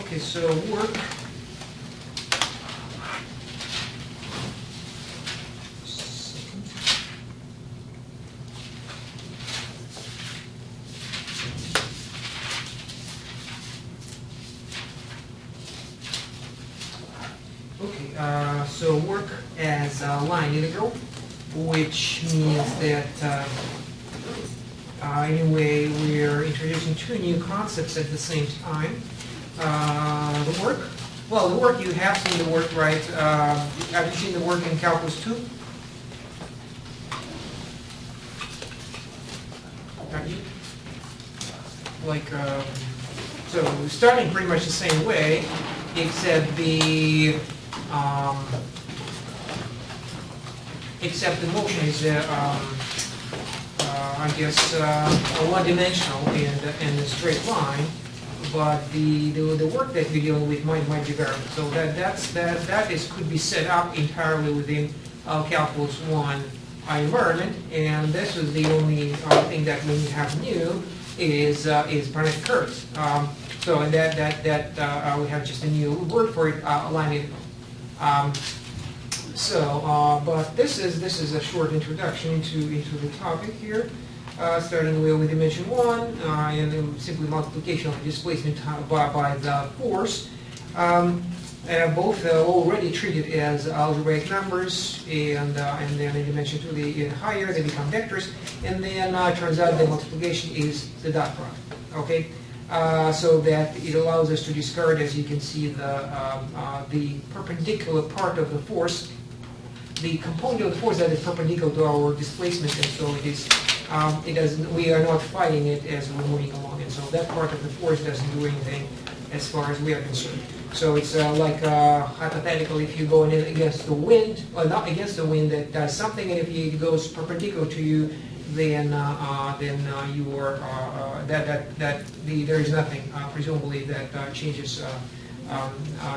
Okay, so work. Okay, so work as a line integral, which means that anyway we're introducing two new concepts at the same time. The work, well, the work, you have seen the work, right? Have you seen the work in Calculus 2? Have you? Like, so starting pretty much the same way, except the motion is, I guess, one-dimensional in a straight line, but the work that you're dealing with might be variable. So that could be set up entirely within Calculus 1 environment, and this is the only thing that we have new is parametric curves. So and that we have just a new word for it, line integral. But this is a short introduction into the topic here, starting with dimension 1 and then simply multiplication of the displacement by the force. Both already treated as algebraic numbers, and then in dimension 2 they get higher, they become vectors, and then it turns out the multiplication is the dot product. Okay. So that it allows us to discard, as you can see, the perpendicular part of the force, the component of the force that is perpendicular to our displacement, and so it doesn't. We are not fighting it as we're moving along, and so that part of the force doesn't do anything as far as we are concerned. So it's like hypothetical, if you go in against the wind, or not against the wind, that does something, and if it goes perpendicular to you, then you are there is nothing presumably that changes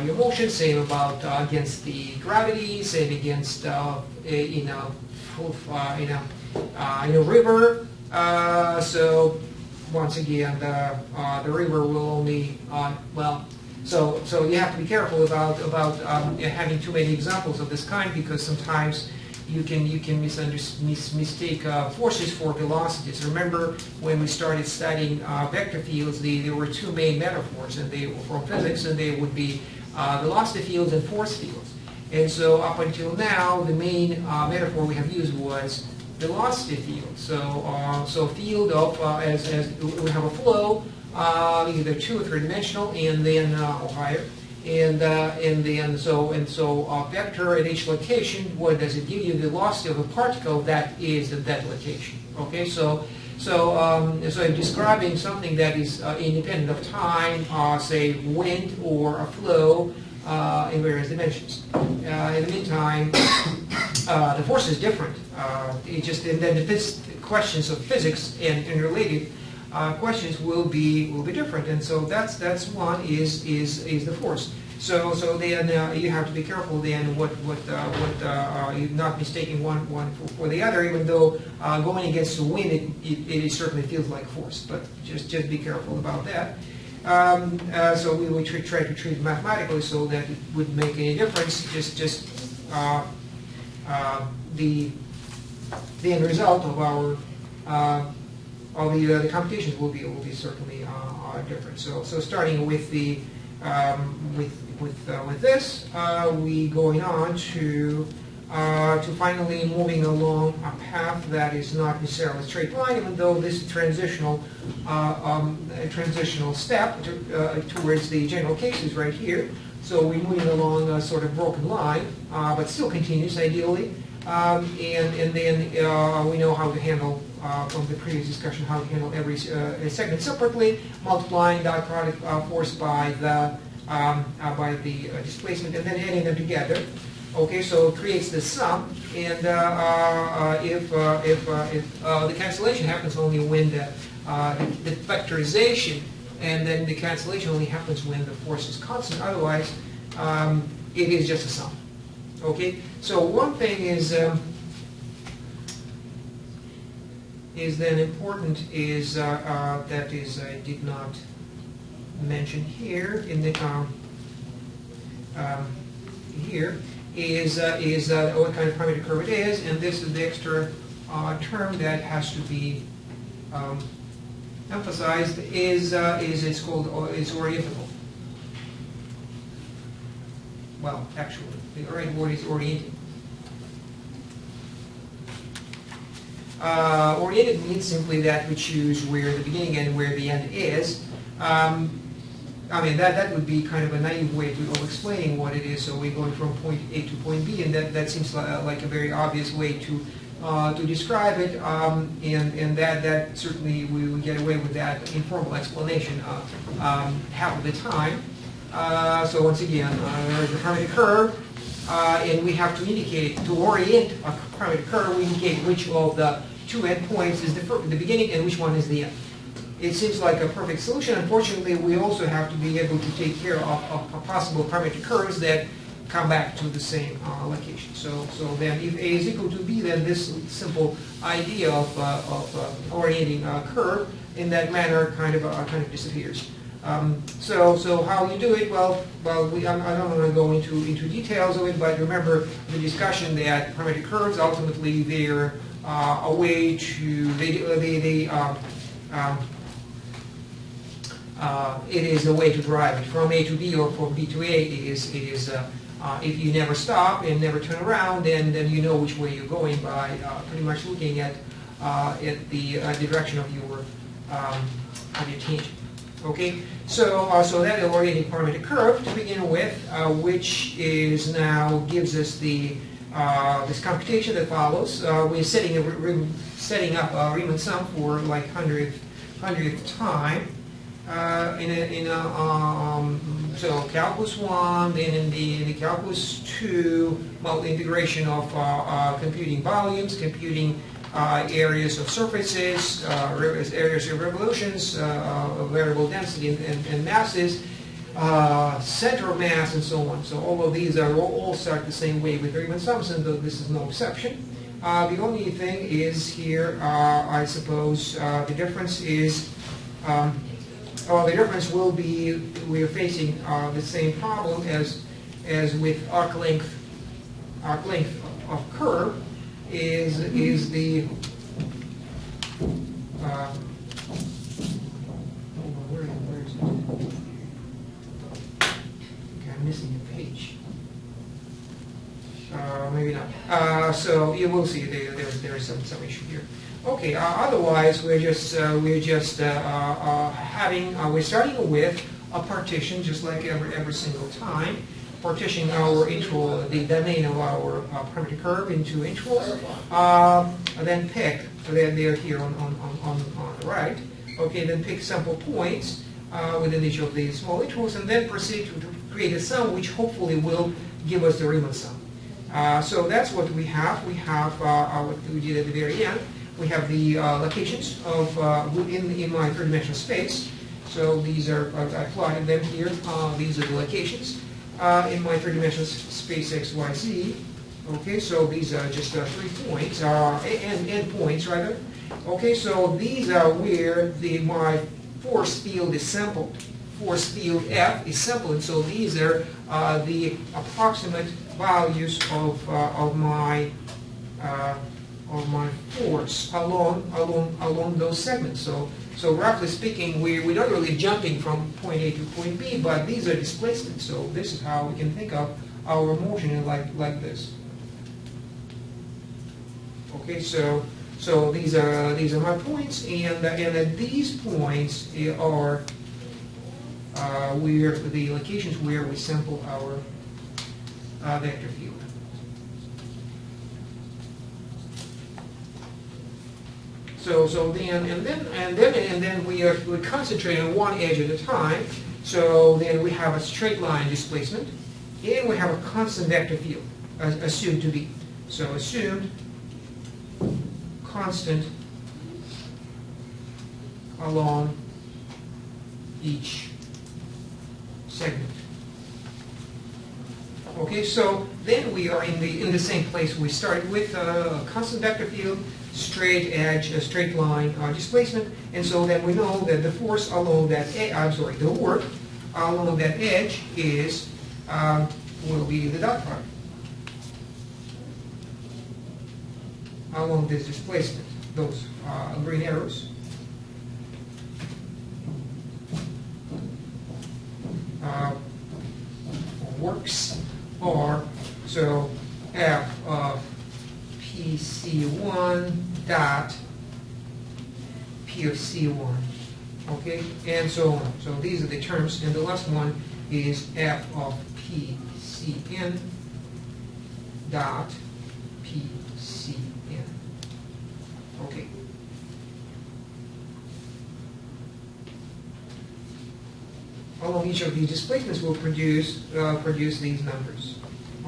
your motion. Same about against the gravity. Same against in a river. So once again, the river will only So you have to be careful about having too many examples of this kind, because sometimes you can mistake forces for velocities. Remember, when we started studying vector fields, there were two main metaphors, and they were from physics, and they would be velocity fields and force fields. And so up until now, the main metaphor we have used was velocity field. So field of as we have a flow, either 2 or 3 dimensional, and then or higher. And then so vector at each location, what does it give you? The velocity of a particle that is at that location. Okay, so I'm describing something that is independent of time, say wind or a flow in various dimensions. In the meantime, the force is different. And then the questions of physics and related questions will be different, and so that's one is the force. So then you have to be careful then what you're not mistaking one for the other, even though going against the wind it certainly feels like force, but just be careful about that. So we will try to treat it mathematically so that it wouldn't make any difference. Just the end result of our all the computations will be certainly different. So starting with the with this, we going on to finally moving along a path that is not necessarily a straight line, even though this is a transitional step towards the general cases right here. So we're moving along a sort of broken line, but still continuous ideally. And then we know how to handle, from the previous discussion, how to handle every segment separately, multiplying dot product force by the displacement, and then adding them together. Okay, so it creates the sum, and if the cancellation happens only when the vectorization, and then the cancellation only happens when the force is constant. Otherwise, it is just a sum. Okay, so one thing is then important is that is I did not mention here in the here is what kind of parametric curve it is, and this is the extra term that has to be emphasized is orientable. Well, actually, the right word is orienting. Oriented means simply that we choose where the beginning and where the end is. I mean, that would be kind of a naive way of explaining what it is. So we're going from point A to point B, and that seems like a very obvious way to describe it. And that certainly we would get away with that informal explanation half of the time. So once again, there's a parametric curve, and we have to indicate, to orient a parametric curve, we indicate which of the two endpoints is the beginning and which one is the end. It seems like a perfect solution. Unfortunately, we also have to be able to take care of possible parametric curves that come back to the same location. So then if A is equal to B, then this simple idea of orienting a curve in that manner kind of disappears. So how you do it? Well, I don't want to go into details of it, but remember the discussion that parametric curves ultimately they're a way to it is a way to drive it from A to B or from B to A. If you never stop and never turn around, then you know which way you're going by pretty much looking at the direction of your tangent. Okay, so that is orienting parametric curve to begin with, which is now gives us the this computation that follows. We're setting up a Riemann sum for like 100th time. So calculus 1, then in the calculus 2, well, the integration of computing volumes, computing areas of surfaces, areas of revolutions, variable density and masses, center of mass, and so on. So all of these are all start the same way with Riemann sums, and this is no exception. The only thing is here, I suppose, the difference is. The difference will be we are facing the same problem as with arc length of curve is the where is it? Okay, I'm missing a page. Maybe not. So you will see there is some issue here. Okay. Otherwise, we're starting with a partition, just like every single time, partitioning our interval, the domain of our parametric curve into intervals. Then pick. So they're here on the right. Okay. Then pick sample points within each of these small intervals, and then proceed to create a sum, which hopefully will give us the Riemann sum. So that's what we have. We have what we did at the very end. We have the locations of in my three-dimensional space. So these are I plotted them here. These are the locations in my three-dimensional space x, y, z. Okay, so these are just 3 points, end points rather. Okay, so these are where my force field is sampled. Force field F is sampled, and so these are the approximate values of my force along those segments. So roughly speaking, we're not really jumping from point A to point B, but these are displacements. So this is how we can think of our motion like this. Okay, so these are my points, and at these points are where the locations where we sample our vector field. So then we concentrate on one edge at a time. So then we have a straight line displacement, and we have a constant vector field assumed to be. So assumed constant along each segment. Okay, so then we are in the same place we started with, a constant vector field, straight edge, a straight line displacement, and so then we know that the force along that, the work along that edge is will be the dot product along this displacement, those green arrows. Works are, so F of PC1 dot P of C1, okay, and so on. So these are the terms, and the last one is F of PCN dot PCN, okay. Along each of these displacements will produce these numbers.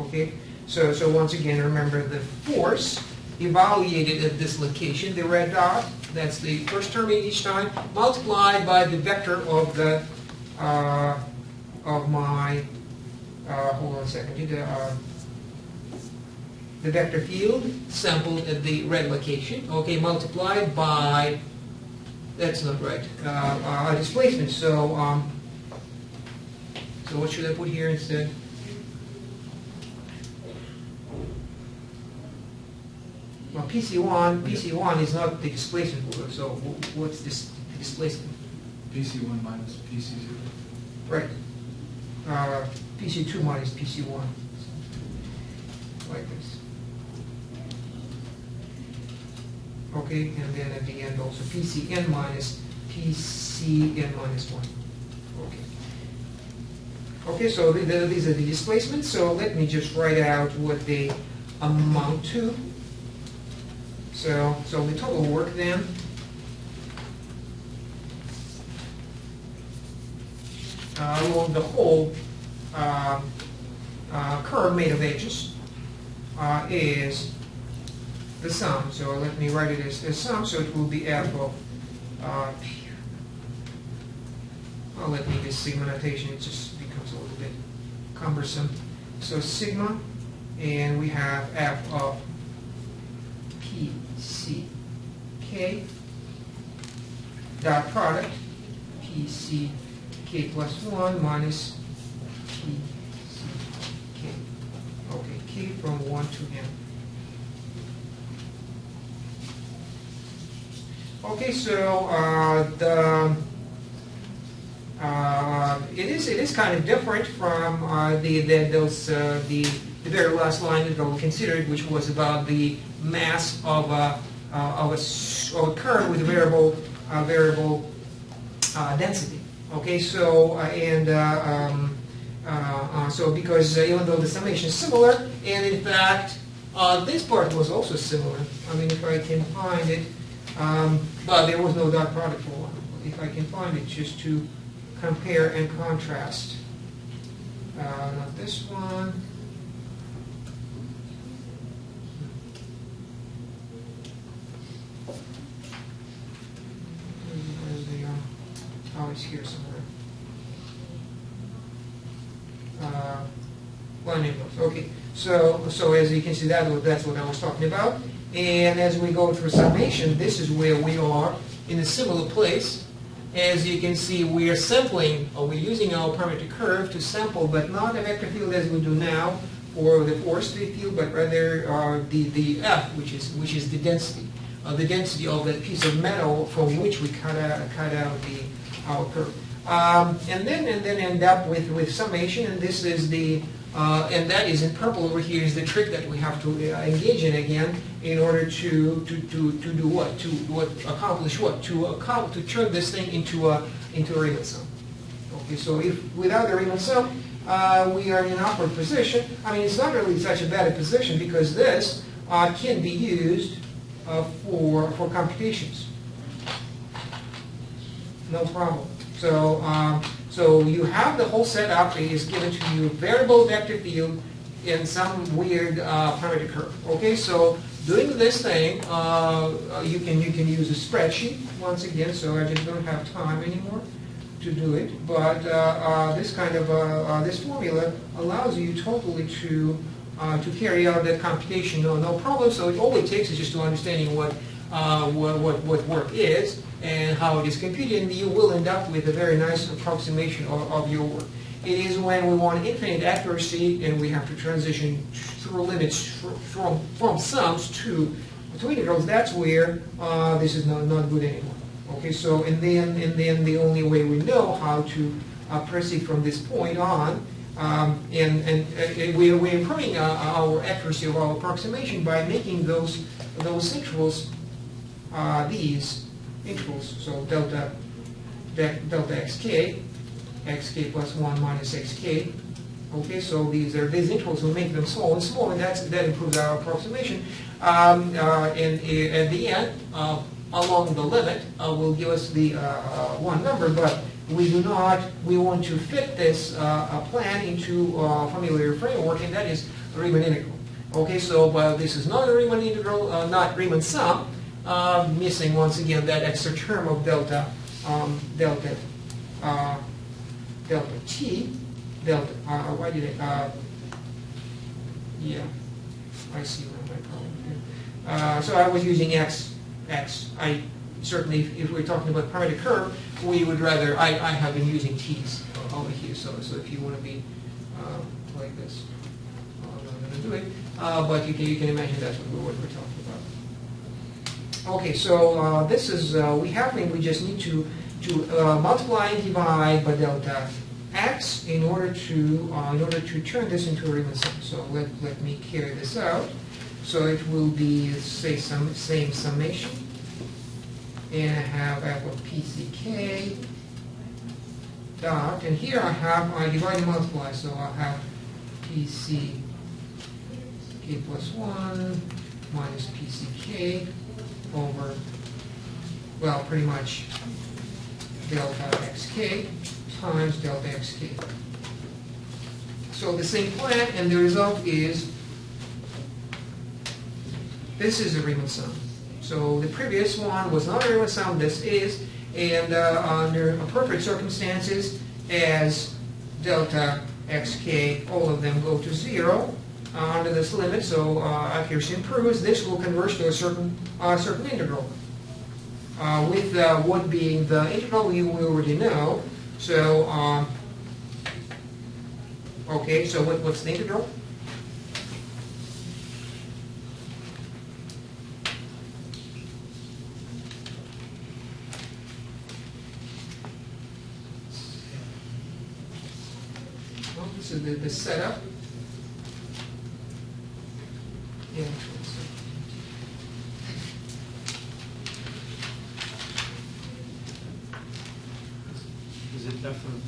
Okay, so once again, remember the force evaluated at this location, the red dot, that's the first term each time, multiplied by the vector of the of my hold on a second, the vector field sampled at the red location. Okay, multiplied by, that's not right, a displacement. So so what should I put here instead? Well, PC1 is not the displacement, so what's this displacement? PC1 minus PC0. Right. PC2 minus PC1. Like this. Okay, and then at the end also PCN minus PCN minus 1. Okay. Okay, so these are the displacements. So let me just write out what they amount to. So the total work then along the whole curve made of edges is the sum. So let me write it as sum. So it will be F of I'll let me use sigma notation. It just becomes a little bit cumbersome. So sigma, and we have F of PCK dot product PCK plus 1 minus PCK. Okay, K from 1 to n. Okay, so it is kind of different from the very last line that we considered, which was about the mass of a curve with a variable density. Okay, so so because even though the summation is similar, and in fact this part was also similar. I mean, if I can find it, but there was no dot product for one. If I can find it, just to compare and contrast. Not this one. Oh, it's here somewhere. Line inverse. Okay. So as you can see, that's what I was talking about. And as we go through summation, this is where we are in a similar place. As you can see, we are sampling, or we're using our parametric curve to sample, but not a vector field as we do now for the forestry field, but rather the F, which is the density of that piece of metal from which we cut out our curve, and then end up with summation. And this is the and that is in purple over here is the trick that we have to engage in again in order to do what? To accomplish what? To turn this thing into a Riemann sum. Okay, so if without the Riemann sum, we are in an upward position. I mean, it's not really such a bad position because this can be used for computations. No problem. So you have the whole setup is given to you, variable vector field in some weird parametric curve. Okay, so doing this thing, you can use a spreadsheet once again. So I just don't have time anymore to do it. But this kind of this formula allows you totally to carry out that computation, no problem. So all it takes is just to understanding what what work is and how it is computed, and you will end up with a very nice approximation of your work. It is when we want infinite accuracy and we have to transition through limits from sums to integrals. That's where this is not good anymore. Okay, so and then the only way we know how to proceed from this point on, and we're improving our accuracy of our approximation by making those intervals these intervals. So delta xk plus 1 minus xk. Okay, so these intervals will make them small and small, and that improves our approximation. And at the end, along the limit, will give us the one number, but we want to fit this plan into a familiar framework, and that is the Riemann integral. Okay, so this is not a Riemann integral, not Riemann sum, missing once again that extra term of delta t. Why did yeah, I see what my problem here. So I was using x. I certainly, if we're talking about parametric curve, we would rather, I have been using t's over here. So if you want to be like this, I'm not going to do it. But you can imagine that's what we're talking about. Okay, so this is, we just need to multiply and divide by delta x in order to turn this into a Riemann sum. So let me carry this out. So it will be, say, same summation, and I have f of pck dot, and here I divide and multiply, so I'll have pck plus 1 minus pck over, well, pretty much delta xk times delta xk. So the same plan, and the result is, this is a Riemann sum. So the previous one was not a Riemann sum, this is, and under appropriate circumstances, as delta xk, all of them go to 0 under this limit, so accuracy improves, this will converge to a certain integral. With what being the integral, we already know. So, okay, so what's the integral? Well, this is the setup. Yeah. Is it f of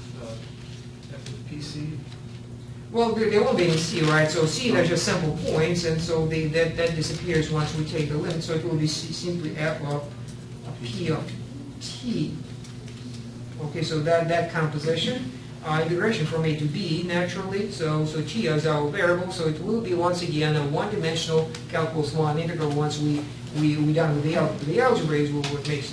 PC? Well, there won't be any c, right? So c, there's just simple points, and so that disappears once we take the limit. So it will be simply f of p of t. Okay, so that composition, integration from a to b naturally. So t is our variable. So it will be once again a one-dimensional calculus 1 integral once we done with the algebra. The algebra is what makes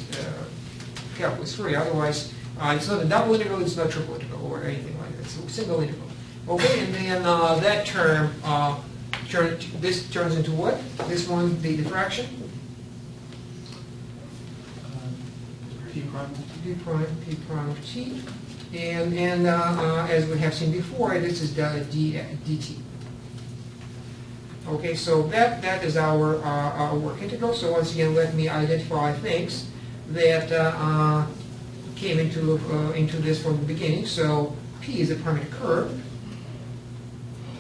calculus 3. Otherwise, it's not a double integral, it's not a triple integral or anything like that. It's a single integral. Okay, and then that term, this turns into what? This one, the fraction? P prime. P prime of t. And as we have seen before, this is delta dt. Okay, so that is our work integral. So once again, let me identify things that came into this from the beginning. So P is a parametric curve.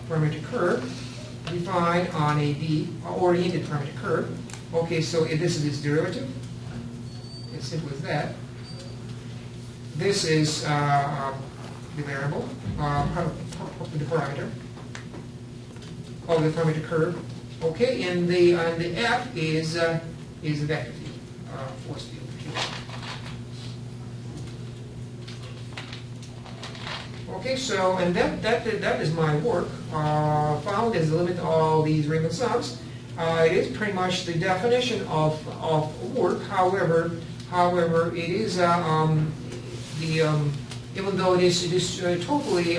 Parametric curve defined on a B oriented parametric curve. Okay, so this is its derivative. As simple as that. This is the variable, the parameter of the parametric curve. Okay, and the F is a vector field, force field. Okay, so and that is my work. Found as the limit of all these Riemann sums. It is pretty much the definition of work. However, it is even though it is totally,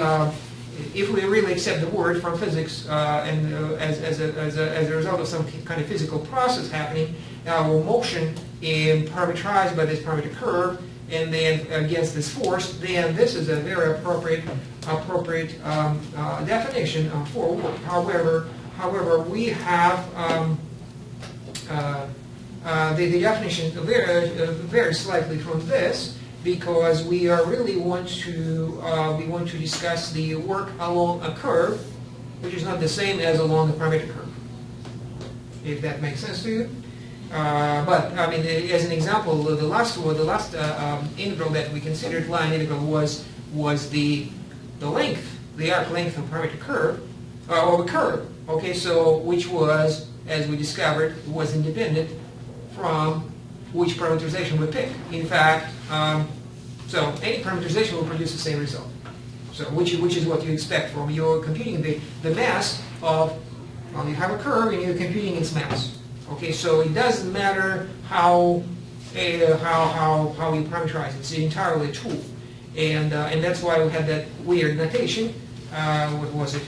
if we really accept the word from physics and as a result of some kind of physical process happening, our motion parameterized by this parameter curve, and then against this force, then this is a very appropriate definition for work. However, we have the definition varies slightly from this, because we really want to discuss the work along a curve, which is not the same as along a parameter curve. If that makes sense to you. But I mean, as an example, the last integral that we considered, line integral, was the length, the arc length of parameter curve, or the curve. Okay, so which was, as we discovered, was independent from which parameterization we pick. In fact, so any parameterization will produce the same result. So which is what you expect from you're computing the mass of, well, you have a curve and you're computing its mass. Okay, so it doesn't matter how you parameterize it. It's entirely a tool, and that's why we had that weird notation. What was it?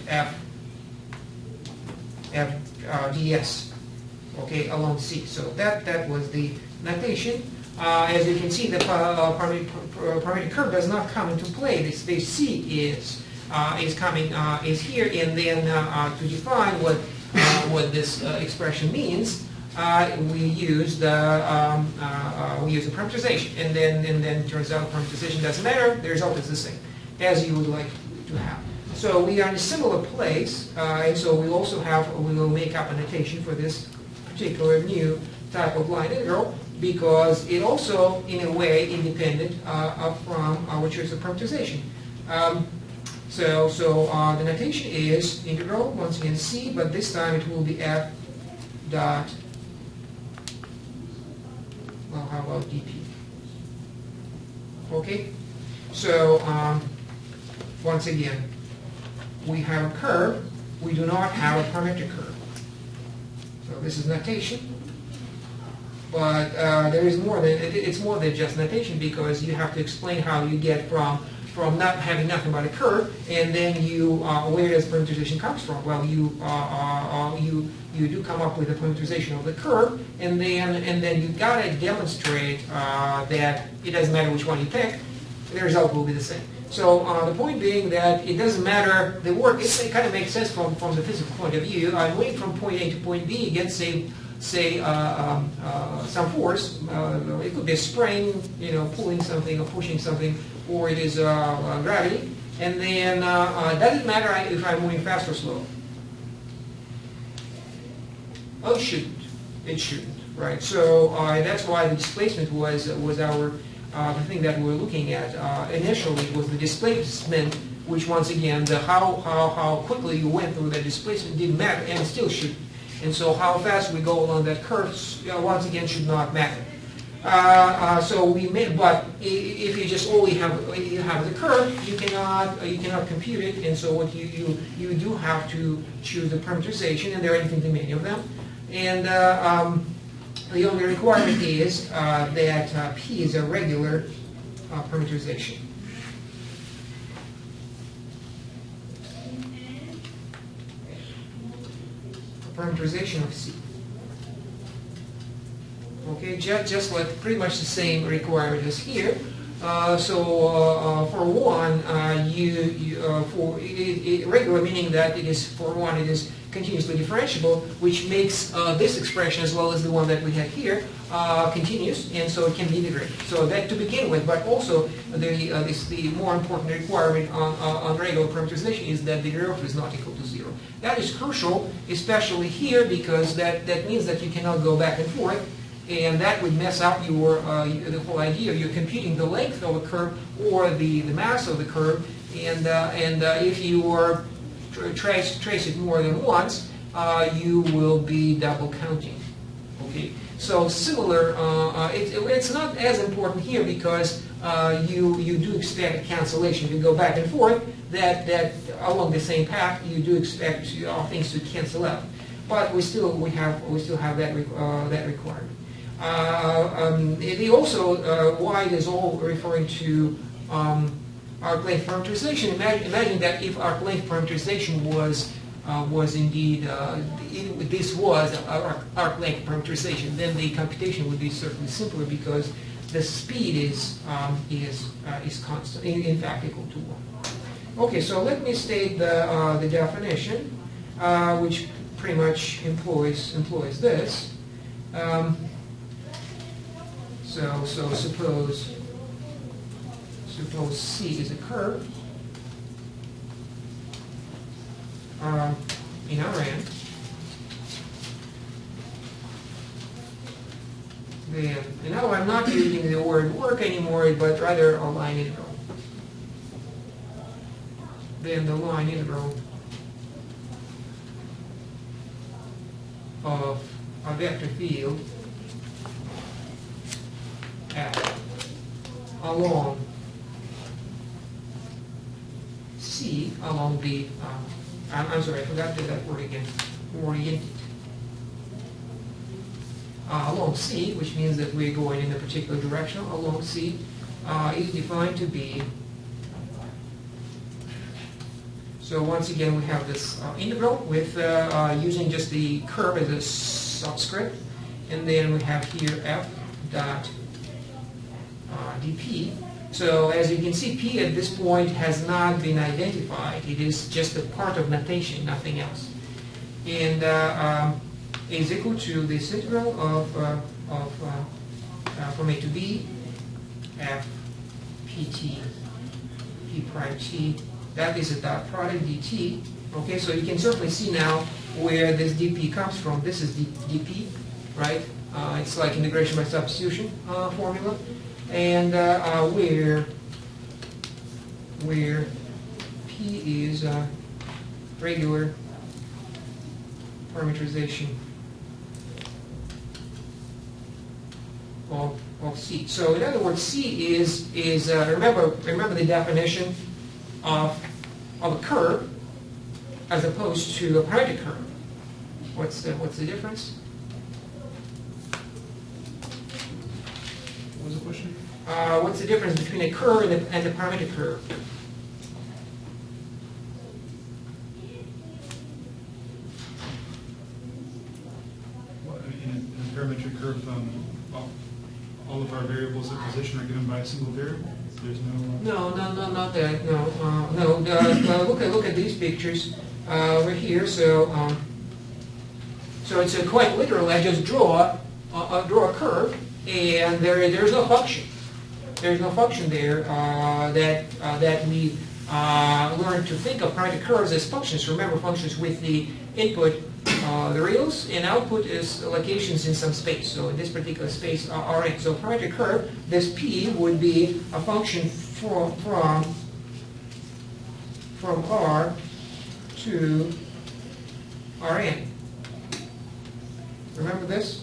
ds. Okay, along C. So that was the notation. As you can see, the parameter curve does not come into play. This C is here, and then to define what this expression means, we use the parameterization, and then it turns out parameterization doesn't matter. The result is the same as you would like to have. So we are in a similar place, and so we will make up a notation for this particular new type of line integral, because it also, in a way, independent from our choice of parameterization. So the notation is integral, once again C, but this time it will be f dot, well, how about dp? Okay, so once again, we have a curve, we do not have a parametric curve. So this is notation, but there is more than, it's more than just notation, because you have to explain how you get from not having nothing but a curve, and then where does parameterization comes from? Well, you do come up with a parameterization of the curve, and then you gotta demonstrate that it doesn't matter which one you pick, the result will be the same. So the point being that it doesn't matter the work. It kind of makes sense from the physical point of view. I'm going from point A to point B against say some force. It could be a spring, pulling something or pushing something, or it is gravity. And then it doesn't matter if I'm moving fast or slow. Oh, it shouldn't. It shouldn't, right? So that's why the displacement was our the thing that we were looking at initially. Was the displacement, which once again, how quickly you went through that displacement didn't matter, and it still shouldn't. And so how fast we go along that curve, once again, should not matter. So we made, but if you just only have the curve, you cannot compute it, and so what you do have to choose the parameterization, and there are infinitely many of them. And the only requirement is that P is a regular parameterization. Parameterization of C. Okay, just like pretty much the same requirement as here. For one, for regular, meaning that it is, for one, it is continuously differentiable, which makes this expression, as well as the one that we have here, continuous, and so it can be integrated. So that to begin with, but also the more important requirement on regular parameterization is that the derivative is not equal to 0. That is crucial, especially here, because that means that you cannot go back and forth, and that would mess up your the whole idea. You're computing the length of a curve or the mass of the curve, and if you are trace it more than once, you will be double counting. Okay, so similar. It's not as important here because you do expect a cancellation. If you go back and forth, that along the same path, you do expect things to cancel out. But we still have that requirement. Why it is all referring to arc length parameterization. Imagine that if arc length parameterization was was indeed, this was arc length parameterization, then the computation would be certainly simpler because the speed is constant, in fact equal to 1. Okay, so let me state the definition, which pretty much employs this. So suppose C is a curve in Rn. Then, and now I'm not using the word work anymore, but rather a line integral. Then the line integral of a vector field F along C along the, I'm sorry, I forgot that word again, oriented. Along C, which means that we're going in a particular direction, along C is defined to be, so once again we have this integral with using just the curve as a subscript, and then we have here f dot dp. So as you can see, p at this point has not been identified. It is just a part of notation, nothing else. And is equal to this integral of from a to b f pt p prime t. That is a dot product dt. Okay, so you can certainly see now where this dp comes from. This is dp, right? It's like integration by substitution formula. And where p is regular parameterization of C. So in other words, C is remember the definition of a curve as opposed to a parametric curve. What's the difference? What was the question? What's the difference between a curve and a parametric curve? Well, in a parametric curve, all of our variables of position are given by a single variable. There's no. No, not that. No. Look at these pictures over here. So it's quite literal. I just draw a curve, and there's no function. There's no function there that we learn to think of parametric curves as functions. Remember, functions with the input the reals, and output is locations in some space. So in this particular space, Rn. So parametric curve, this p would be a function from R to Rn. Remember this?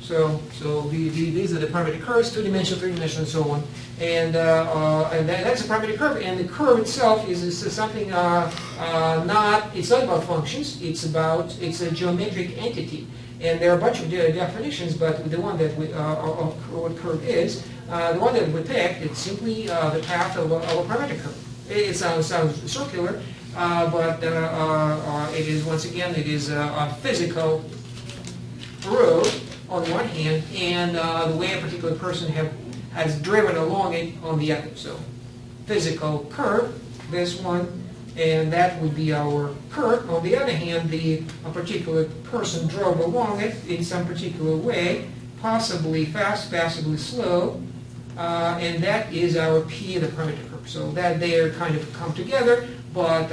So these are the parametric curves, two-dimensional, three-dimensional, and so on. And that's a parametric curve. And the curve itself is something it's not about functions. It's a geometric entity. And there are a bunch of definitions, but the one that of what curve is, the one that we picked, it's simply the path of a parametric curve. It sounds circular, but it is, once again, it is a physical road on one hand, and the way a particular person has driven along it on the other. So physical curve, this one, and that would be our curve. On the other hand, a particular person drove along it in some particular way, possibly fast, possibly slow, and that is our p, the parametric curve. So that they are kind of come together, but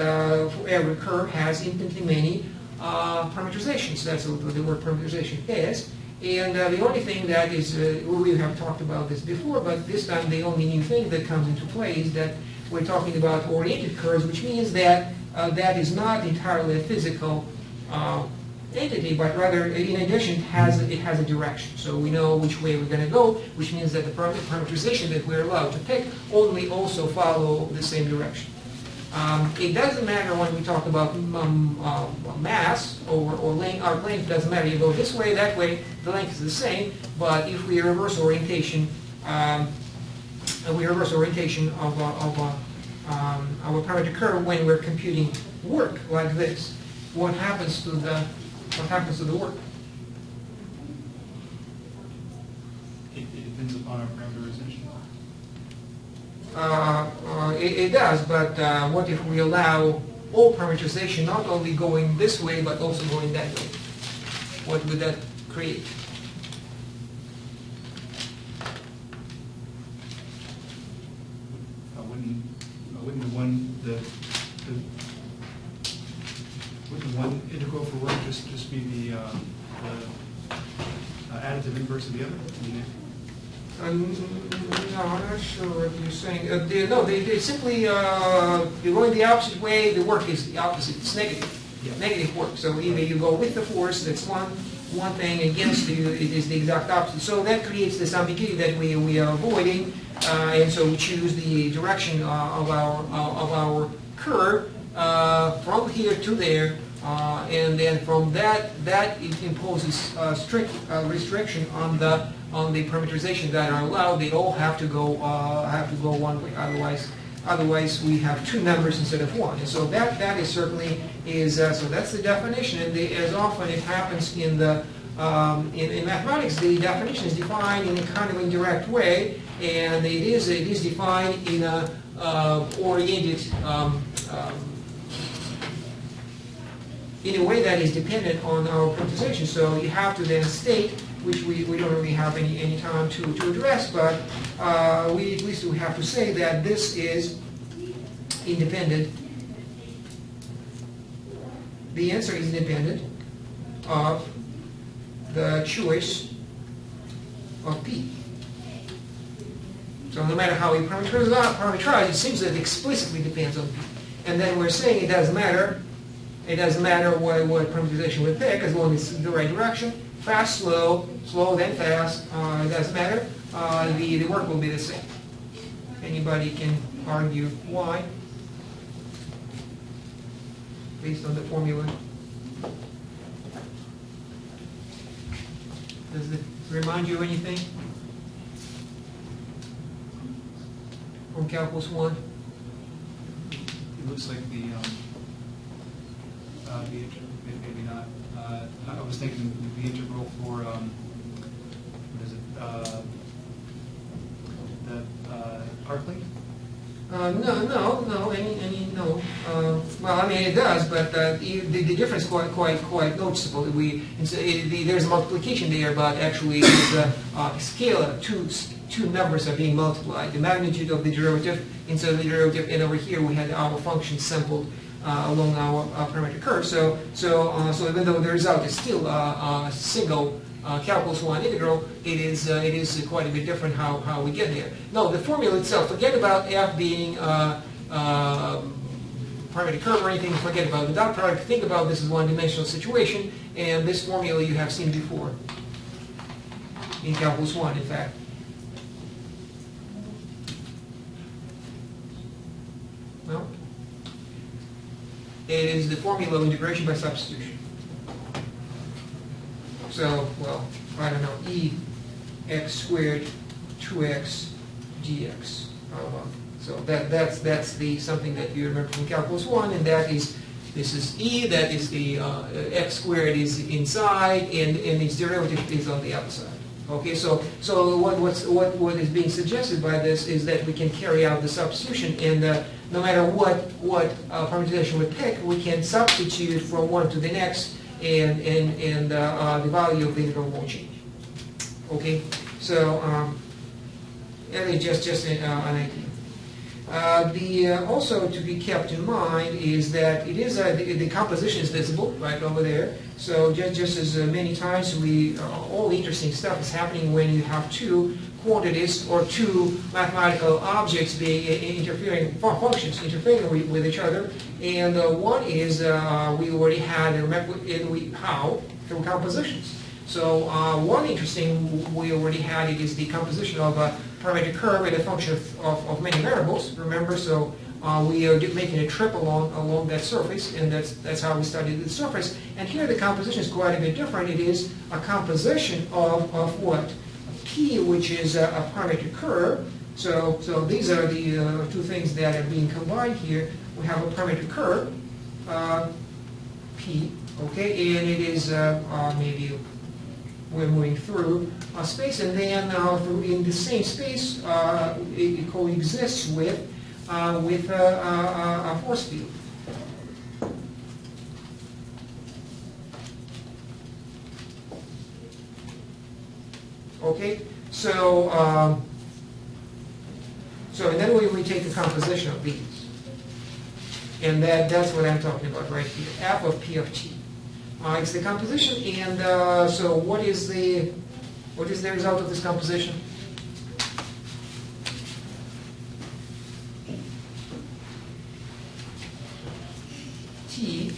for every curve has infinitely many parameterizations. That's what the word parameterization is. And the only thing that is, we have talked about this before, but this time the only new thing that comes into play is that we're talking about oriented curves, which means that that is not entirely a physical entity, but rather, in addition, it has a direction. So we know which way we're going to go, which means that the parameterization that we're allowed to pick only also follow the same direction. It doesn't matter when we talk about mass or length. Our length doesn't matter. You go this way, that way, the length is the same. But if we reverse orientation, of our parametric curve when we're computing work like this, what happens to the work? It depends upon our parameterization. It does, but what if we allow all parameterization not only going this way but also going that way? What would that create? Wouldn't one integral for work just be the additive inverse of the other? No, I'm not sure what you're saying. They simply, you're going the opposite way, the work is the opposite. It's negative. Yeah. Negative work. So either you go with the force, that's one thing, against you, it is the exact opposite. So that creates this ambiguity that we are avoiding, and so we choose the direction of our curve from here to there, and then from that it imposes strict restriction on the parameterization that are allowed. They all have to go one way. Otherwise we have two numbers instead of one. And so that is certainly is so that's the definition. And as often it happens in the in mathematics, the definition is defined in a kind of indirect way, and it is defined in a oriented in a way that is dependent on our parameterization. So you have to then state, which we don't really have any time to address, but at least we have to say that this is independent. The answer is independent of the choice of P. So no matter how we parameterize, it seems that it explicitly depends on P. And then we're saying it doesn't matter. It doesn't matter what parameterization we pick, as long as it's in the right direction. Fast, slow, slow, then fast. It doesn't matter. The work will be the same. Anybody can argue why, based on the formula. Does it remind you of anything from Calculus 1? It looks like maybe not. I was thinking the integral for what is it? The arc length. No. Well, I mean it does, but the difference is quite noticeable. There's a multiplication there, but actually there's a scalar. Two numbers are being multiplied. The magnitude of the derivative instead of the derivative, and over here we had our function sampled along our parametric curve. So even though the result is still a single calculus 1 integral, it is quite a bit different how we get there. No, the formula itself, forget about f being parametric curve or anything, forget about the dot product, think about this as one-dimensional situation, and this formula you have seen before in calculus 1, in fact. No? It is the formula of integration by substitution. So, well, I don't know, e x squared 2x dx. So that's the something that you remember from calculus 1, and this is e, that is the x squared is inside, and its derivative is on the outside. Okay, so what is being suggested by this is that we can carry out the substitution, and no matter what parameterization we pick, we can substitute from one to the next, and the value of the integral won't change. Okay, so it's just an idea. Also to be kept in mind is that it is the composition is visible right over there. So just as many times all the interesting stuff is happening when you have two quantities or two mathematical objects being functions interfering with each other. And one is we already had, how? Through compositions. So one interesting we already had, it is the composition of a parametric curve and a function of many variables. Remember, so we are making a trip along that surface, and that's how we studied the surface. And here the composition is quite a bit different. It is a composition of what? P, which is a parametric curve. So these are the two things that are being combined here. We have a parametric curve, P, okay, and it is maybe we're moving through a space, and then in the same space it coexists with a force field. Okay, so and then we take the composition of these. And that's what I'm talking about right here, f of p of t. It's the composition, and so what is the result of this composition? T,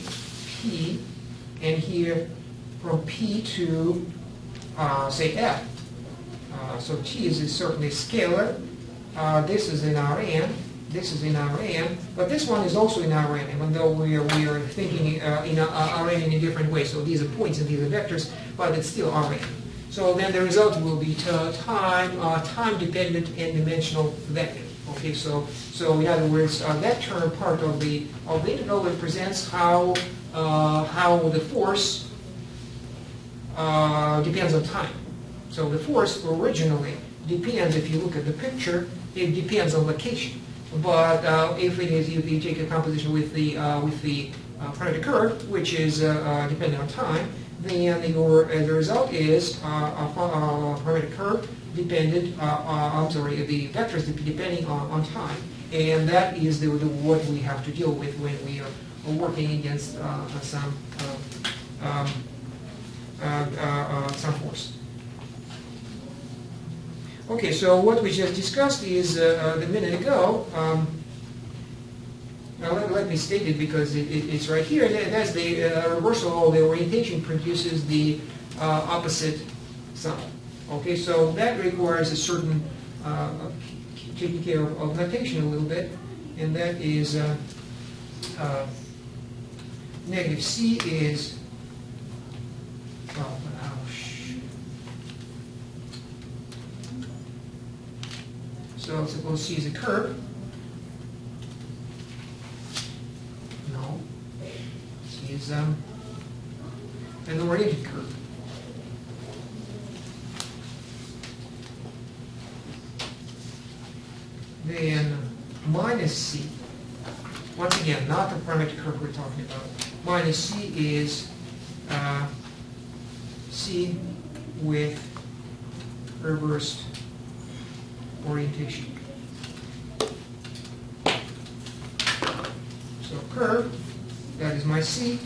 p, and here from p to say f. So t is certainly scalar. This is in Rn. This is in Rn, but this one is also in Rn, even though we are thinking in Rn in a different way. So these are points and these are vectors, but it's still Rn. So then the result will be time-dependent and dimensional vector. Okay, so in other words, that term part of the integral represents how the force depends on time. So the force originally depends, if you look at the picture, it depends on location. But if you take a composition with the parametric curve, which is dependent on time, then the result is a parametric curve dependent. The vectors depending on time, and that is what we have to deal with when we are working against some force. Okay, so what we just discussed is a minute ago. Now let me state it because it's right here. That's the reversal of the orientation produces the opposite sign. Okay, so that requires a certain taking care of notation a little bit, and that is negative c is so suppose C is a curve. No. C is an oriented curve. Then minus C. Once again, not the parametric curve we're talking about. Minus C is C with reversed orientation. So curve, that is my C.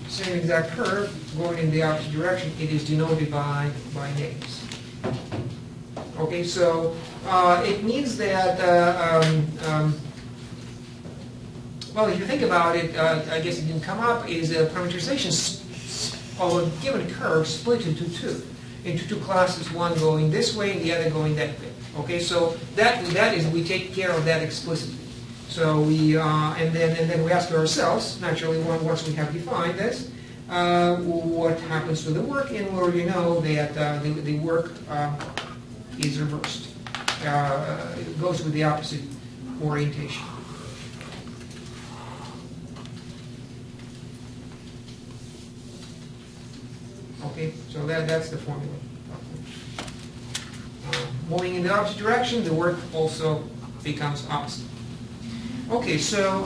Same exact curve going in the opposite direction. It is denoted by negatives. Okay, so it means that well, if you think about it, I guess it didn't come up, is a parameterization of a given curve split into two classes, one going this way and the other going that way. Okay, so that is, we take care of that explicitly. So we and then we ask ourselves, naturally, once we have defined this, what happens to the work, and we already know that the work is reversed. It goes with the opposite orientation. Okay, so that's the formula. Moving in the opposite direction, the work also becomes opposite. Okay, so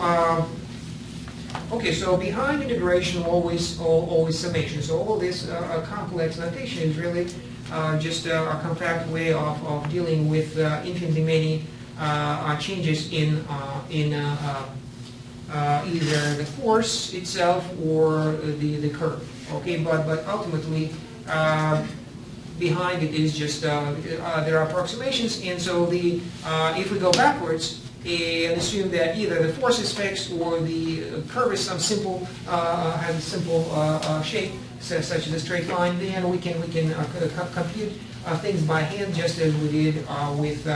behind integration, always summation. So all this complex notation is really just a compact way of dealing with infinitely many changes in either the force itself or the curve. Okay, but ultimately behind it is just there are approximations, and so if we go backwards and assume that either the force is fixed or the curve is some simple has a simple shape such as a straight line, then we can compute things by hand just as we did with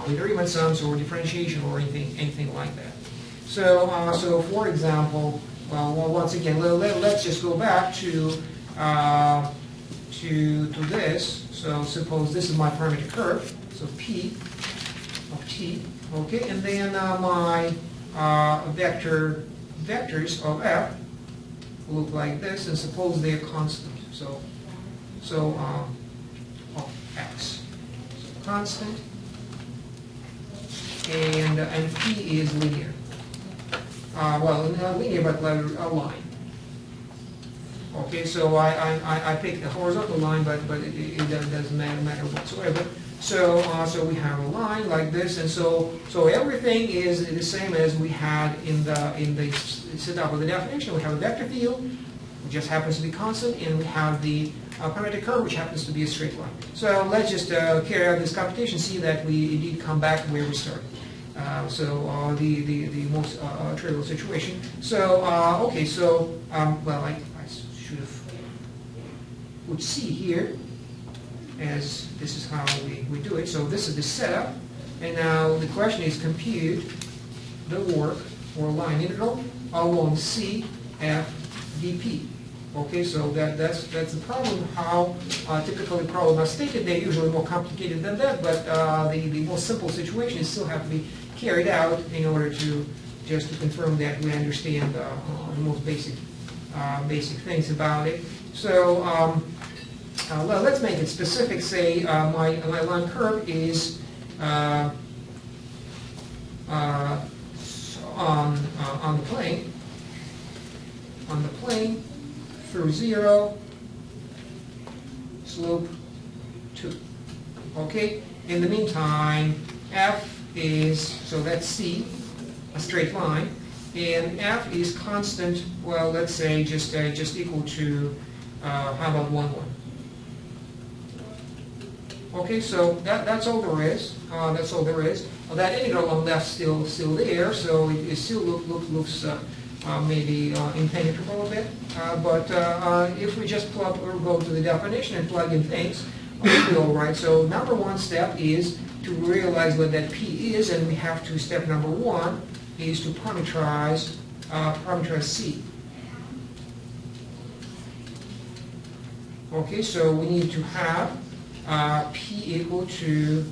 Riemann sums or differentiation or anything like that. So for example, well, once again, let's just go back to this. So suppose this is my parametric curve. So P of t. Okay, and then my vectors of f look like this, and suppose they're constant. So of x. So constant, and p is linear. Well, not linear, but like a line. Okay, so I picked a horizontal line, but it doesn't matter whatsoever. So we have a line like this, and so everything is the same as we had in the setup of the definition. We have a vector field, which just happens to be constant, and we have the parametric curve, which happens to be a straight line. So let's just carry out this computation, see that we indeed come back where we started. The most trivial situation. So okay, so well, I should have put C here, as this is how we do it. So this is the setup, and now the question is compute the work or line integral along C F dP. Okay, so that's the problem. How typically problems are stated, they're usually more complicated than that, but the most simple situations still have to be carried out in order to just to confirm that we understand the most basic things about it. So well, let's make it specific. Say my line curve is on the plane through 0, slope 2. Okay. In the meantime, f is, so that's C, a straight line, and f is constant. Well, let's say just equal to how about 1, 1. Okay, so that's all there is. That's all there is. That integral on left still there, so it still looks maybe impenetrable a bit. But if we just go to the definition and plug in things, we'll be all right. So number one step is to realize what that P is, and we have to, step number one is to parameterize C. Okay, so we need to have P equal to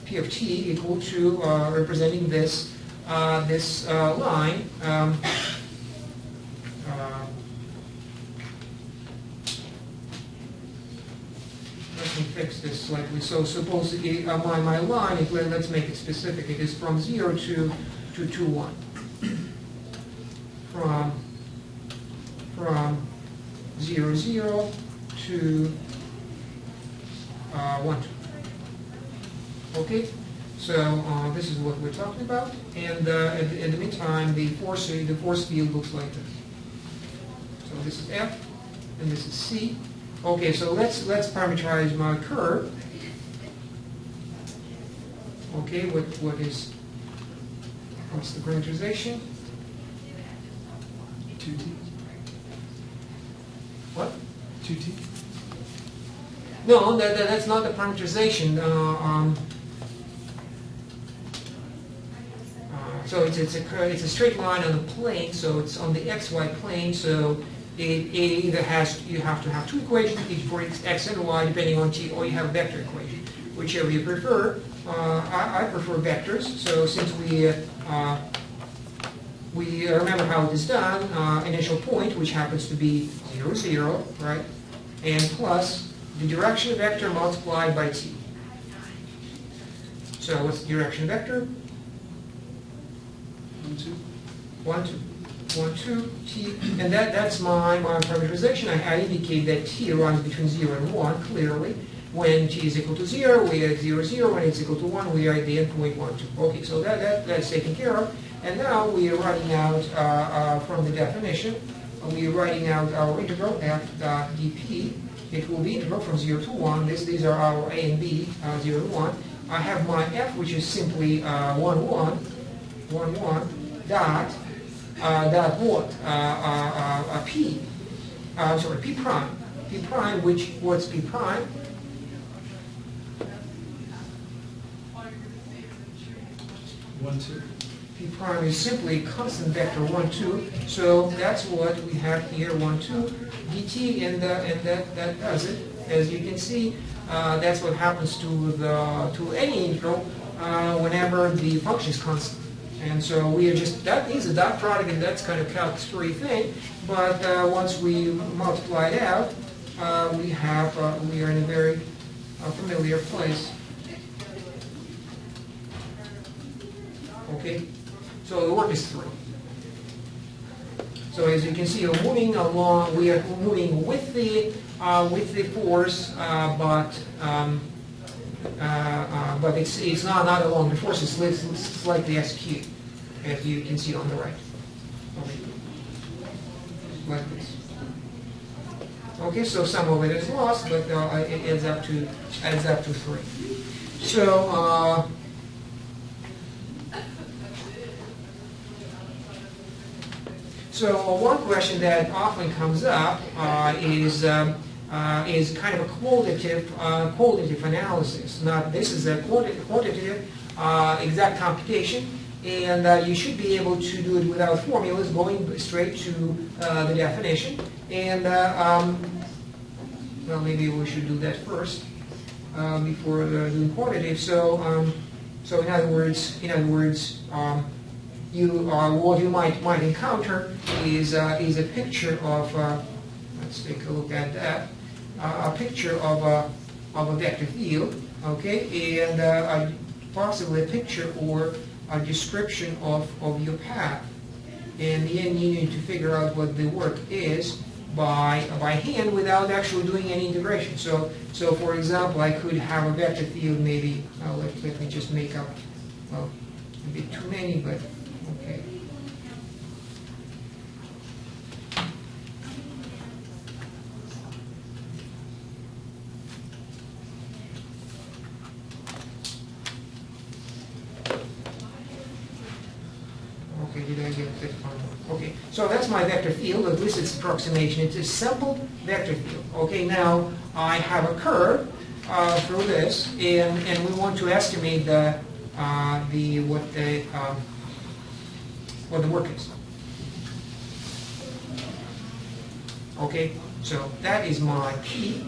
P of T equal to representing this line. Let me fix this slightly. So suppose my line, let's make it specific. It is from 0 to 2, 1. From 0, 0 to 1, 2. Okay, so this is what we're talking about, and in the meantime, the force field looks like this. So this is F, and this is C. Okay, so let's parameterize my curve. Okay, what's the parameterization? 2t. What? 2t. No, that's not the parameterization. So it's a straight line on the plane, so it's on the xy plane. So it either you have to have two equations, each for x and y, depending on t, or you have a vector equation, whichever you prefer. I prefer vectors. So since we remember how it is done, initial point, which happens to be 0, 0, right, and plus the direction vector multiplied by t. So what's the direction vector? 1, 2. 1, 2. 1, 2, t, and that's my parameterization. I indicate that t runs between 0 and 1, clearly. When t is equal to 0, we are at 0, 0. When it's equal to 1, we are at the endpoint 1, 2. Okay, so that's taken care of. And now we are writing out from the definition, we are writing out our integral f dot dp. It will be integral from 0 to 1. These are our a and b, 0 to 1. I have my f, which is simply 1, 1, 1, 1, dot what? P. Sorry, P prime. P prime, what's P prime? One, 2. P prime is simply constant vector 1, 2. So that's what we have here, 1, 2 dt, and that does it. As you can see, that's what happens to any integral whenever the function is constant. And so we are just, that is a dot product, and that's kind of calculus free thing. But once we multiply it out, we are in a very familiar place. Okay, so the work is 3. So as you can see, we're moving along. We are moving with the force, but it's not along the force. It's slightly askew, as you can see on the right. Okay. Like this. Okay, so some of it is lost, but it adds up to 3. So. So one question that often comes up is kind of a qualitative analysis. Now, this is a quantitative exact computation, and you should be able to do it without formulas, going straight to the definition. And well, maybe we should do that first before doing quantitative. So in other words. What you might encounter is a picture of let's take a look at that, a picture of a vector field, okay, and possibly a picture or a description of your path, and then you need to figure out what the work is by hand without actually doing any integration. So for example, I could have a vector field, maybe let me just make up a bit too many, but okay. Okay, did I get that? Okay, so that's my vector field. At least it's approximation. It's a simple vector field. Okay, now I have a curve through this, and we want to estimate what the work is. Okay, so that is my P,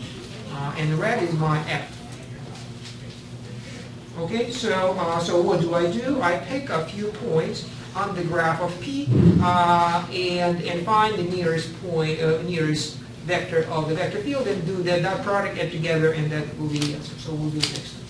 and the red is my F. Okay, so what do? I pick a few points on the graph of P and find the nearest point, nearest vector of the vector field, and do that dot product, add together, and that will be the answer. So we'll do it next time.